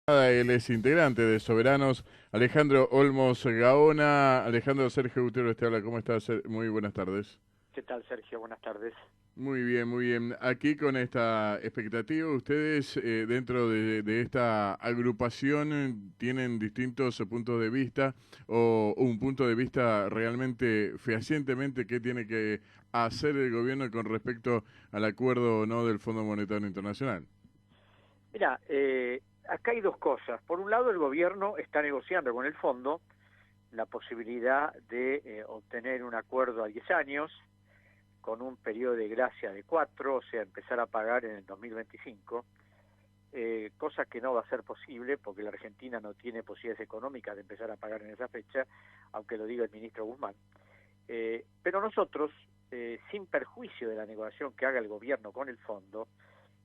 Él es integrante de Soberanos, Alejandro Olmos Gaona. Alejandro, Sergio Gutiérrez te habla. ¿Cómo estás? Muy buenas tardes. ¿Qué tal, Sergio? Buenas tardes. Muy bien, muy bien. Aquí con esta expectativa, ustedes dentro de esta agrupación tienen distintos puntos de vista o un punto de vista realmente fehacientemente qué tiene que hacer el gobierno con respecto al acuerdo o no del Fondo Monetario Internacional. Mira, acá hay dos cosas. Por un lado, el gobierno está negociando con el fondo la posibilidad de obtener un acuerdo a 10 años con un periodo de gracia de 4, o sea, empezar a pagar en el 2025, cosa que no va a ser posible porque la Argentina no tiene posibilidades económicas de empezar a pagar en esa fecha, aunque lo diga el ministro Guzmán. Pero nosotros, sin perjuicio de la negociación que haga el gobierno con el fondo,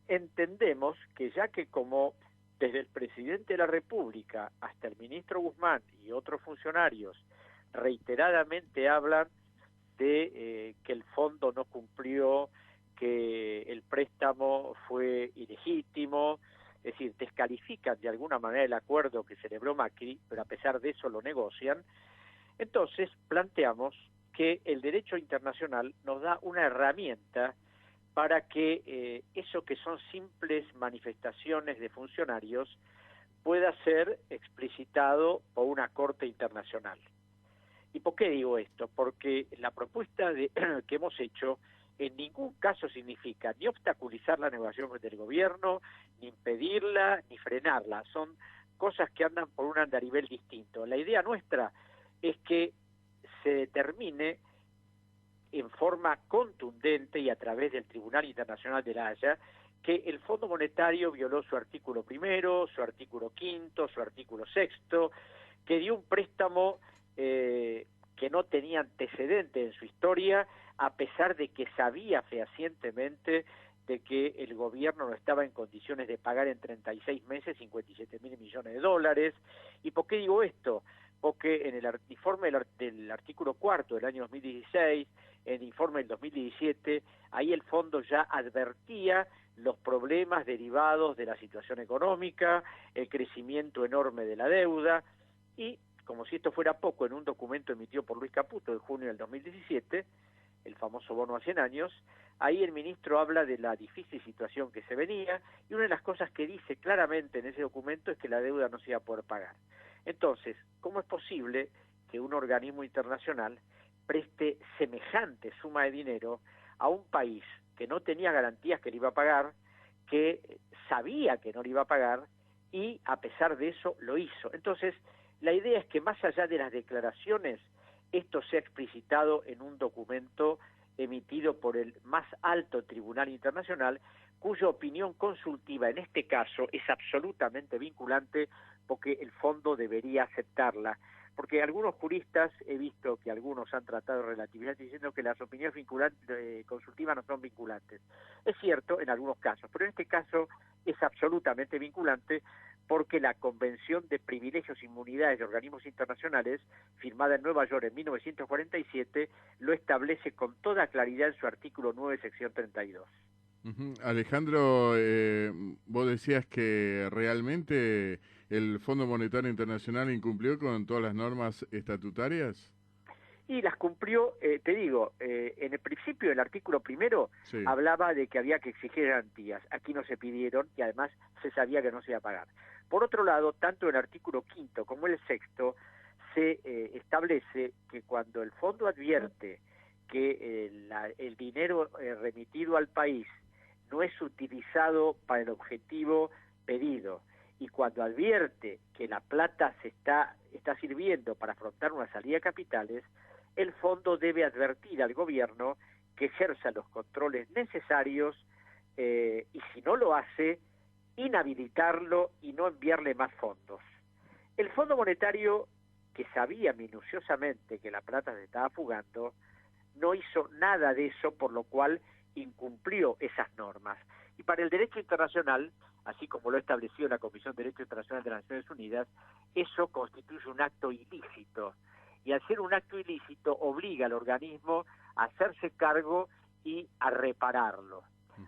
entendemos que ya que como desde el presidente de la República hasta el ministro Guzmán y otros funcionarios reiteradamente hablan de que el fondo no cumplió, que el préstamo fue ilegítimo, es decir, descalifican de alguna manera el acuerdo que celebró Macri, pero a pesar de eso lo negocian. Entonces planteamos que el derecho internacional nos da una herramienta para que eso que son simples manifestaciones de funcionarios pueda ser explicitado por una corte internacional. ¿Y por qué digo esto? Porque la propuesta que hemos hecho en ningún caso significa ni obstaculizar la negociación del gobierno, ni impedirla, ni frenarla. Son cosas que andan por un andarivel distinto. La idea nuestra es que se determine en forma contundente y a través del Tribunal Internacional de la Haya que el Fondo Monetario violó su artículo primero, su artículo quinto, su artículo sexto, que dio un préstamo que no tenía antecedente en su historia, a pesar de que sabía fehacientemente de que el gobierno no estaba en condiciones de pagar en 36 meses 57.000 millones de dólares. ¿Y por qué digo esto? Porque en el informe del artículo cuarto del año 2016, en el informe del 2017, ahí el fondo ya advertía los problemas derivados de la situación económica, el crecimiento enorme de la deuda, y como si esto fuera poco, en un documento emitido por Luis Caputo en junio del 2017, el famoso bono a 100 años, ahí el ministro habla de la difícil situación que se venía, y una de las cosas que dice claramente en ese documento es que la deuda no se iba a poder pagar. Entonces, ¿cómo es posible que un organismo internacional preste semejante suma de dinero a un país que no tenía garantías que le iba a pagar, que sabía que no le iba a pagar, y a pesar de eso lo hizo? Entonces, la idea es que más allá de las declaraciones, esto sea explicitado en un documento emitido por el más alto tribunal internacional, cuya opinión consultiva en este caso es absolutamente vinculante, porque el fondo debería aceptarla. Porque algunos juristas, he visto que algunos han tratado de relatividad diciendo que las opiniones vinculantes, consultivas no son vinculantes. Es cierto en algunos casos, pero en este caso es absolutamente vinculante, porque la Convención de Privilegios e Inmunidades de Organismos Internacionales, firmada en Nueva York en 1947, lo establece con toda claridad en su artículo 9, sección 32. Alejandro, vos decías que realmente el Fondo Monetario Internacional incumplió con todas las normas estatutarias. Y las cumplió, te digo, en el principio el artículo primero Sí. hablaba de que había que exigir garantías. Aquí no se pidieron y además se sabía que no se iba a pagar. Por otro lado, tanto el artículo quinto como el sexto se establece que cuando el fondo advierte que el dinero remitido al país no es utilizado para el objetivo pedido, y cuando advierte que la plata está sirviendo para afrontar una salida de capitales, el fondo debe advertir al gobierno que ejerza los controles necesarios, y si no lo hace, inhabilitarlo y no enviarle más fondos. El Fondo Monetario, que sabía minuciosamente que la plata se estaba fugando, no hizo nada de eso, por lo cual incumplió esas normas. Y para el derecho internacional, así como lo ha establecido la Comisión de Derecho Internacional de las Naciones Unidas, eso constituye un acto ilícito. Y al ser un acto ilícito, obliga al organismo a hacerse cargo y a repararlo.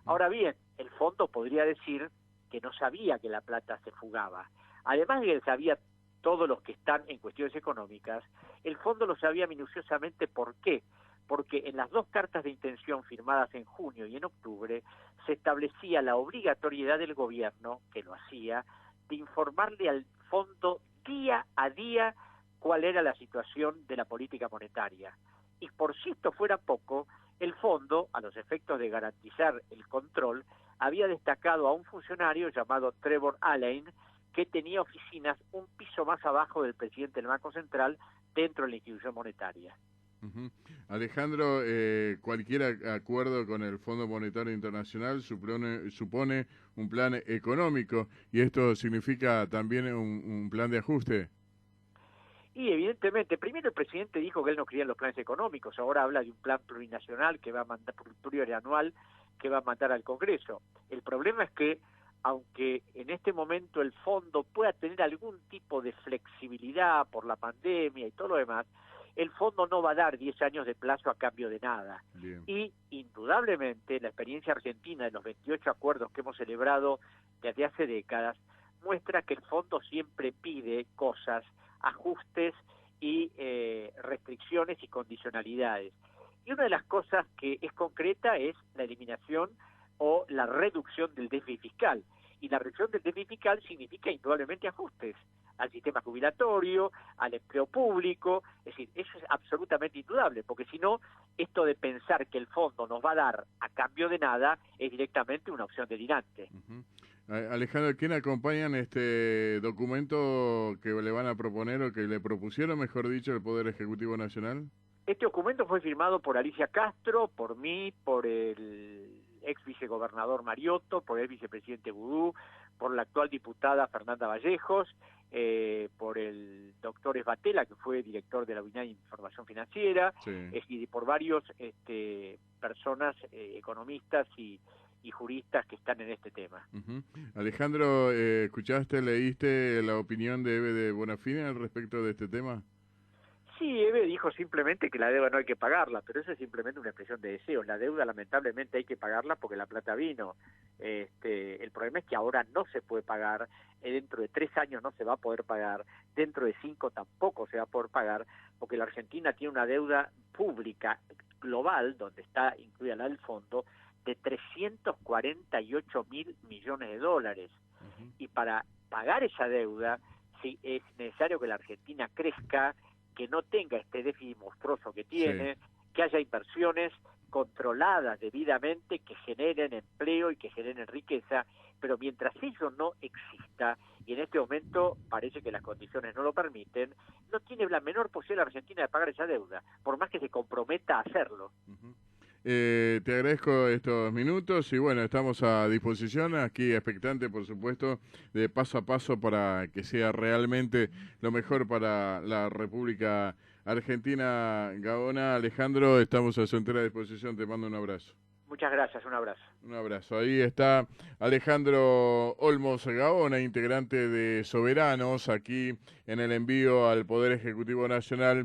Ahora bien, el fondo podría decir que no sabía que la plata se fugaba. además de que sabía todos los que están en cuestiones económicas, el fondo lo sabía minuciosamente. ¿Por qué? Porque en las dos cartas de intención firmadas en junio y en octubre se establecía la obligatoriedad del gobierno, que lo hacía, de informarle al fondo día a día cuál era la situación de la política monetaria. Y por si esto fuera poco, el fondo, a los efectos de garantizar el control, había destacado a un funcionario llamado Trevor Allain, que tenía oficinas un piso más abajo del presidente del Banco Central dentro de la institución monetaria. Uh-huh. Alejandro, cualquier acuerdo con el Fondo Monetario Internacional supone un plan económico, y esto significa también un plan de ajuste. Y evidentemente, primero el presidente dijo que él no creía en los planes económicos, ahora habla de un plan plurinacional que va a mandar, plurianual, que va a mandar al Congreso. El problema es que, aunque en este momento el fondo pueda tener algún tipo de flexibilidad por la pandemia y todo lo demás, el fondo no va a dar 10 años de plazo a cambio de nada. Bien. Y indudablemente la experiencia argentina de los 28 acuerdos que hemos celebrado desde hace décadas muestra que el fondo siempre pide cosas, ajustes y restricciones y condicionalidades. Y una de las cosas que es concreta es la eliminación o la reducción del déficit fiscal. Y la reducción del déficit fiscal significa indudablemente ajustes al sistema jubilatorio, al empleo público. Es decir, eso es absolutamente indudable, porque si no, esto de pensar que el fondo nos va a dar a cambio de nada es directamente una opción delirante. Uh-huh. Alejandro, ¿quién acompaña en este documento que le van a proponer, o que le propusieron, mejor dicho, el Poder Ejecutivo Nacional? Este documento fue firmado por Alicia Castro, por mí, por el ex vicegobernador Mariotto, por el vicepresidente Boudou, por la actual diputada Fernanda Vallejos, por el doctor Esbatela, que fue director de la Unidad de Información Financiera, Sí. Y por varios personas, economistas y juristas que están en este tema. Uh-huh. Alejandro, ¿escuchaste, leíste la opinión de Eve de Bonafini al respecto de este tema? Sí, Eve dijo simplemente que la deuda no hay que pagarla, pero eso es simplemente una expresión de deseos. La deuda lamentablemente hay que pagarla porque la plata vino. El problema es que ahora no se puede pagar, dentro de 3 años no se va a poder pagar, dentro de 5 tampoco se va a poder pagar, porque la Argentina tiene una deuda pública global, donde está incluida la del fondo, de 348.000 millones de dólares. Uh-huh. Y para pagar esa deuda, sí, es necesario que la Argentina crezca, que no tenga este déficit monstruoso que tiene, sí, que haya inversiones controladas debidamente, que generen empleo y que generen riqueza, pero mientras eso no exista, y en este momento parece que las condiciones no lo permiten, no tiene la menor posibilidad la Argentina de pagar esa deuda, por más que se comprometa a hacerlo. Uh-huh. Te agradezco estos minutos y bueno, estamos a disposición, aquí expectante, por supuesto, de paso a paso para que sea realmente lo mejor para la República Argentina. Gaona, Alejandro, estamos a su entera disposición, te mando un abrazo. Muchas gracias, un abrazo. Un abrazo. Ahí está Alejandro Olmos Gaona, integrante de Soberanos, aquí en el envío al Poder Ejecutivo Nacional.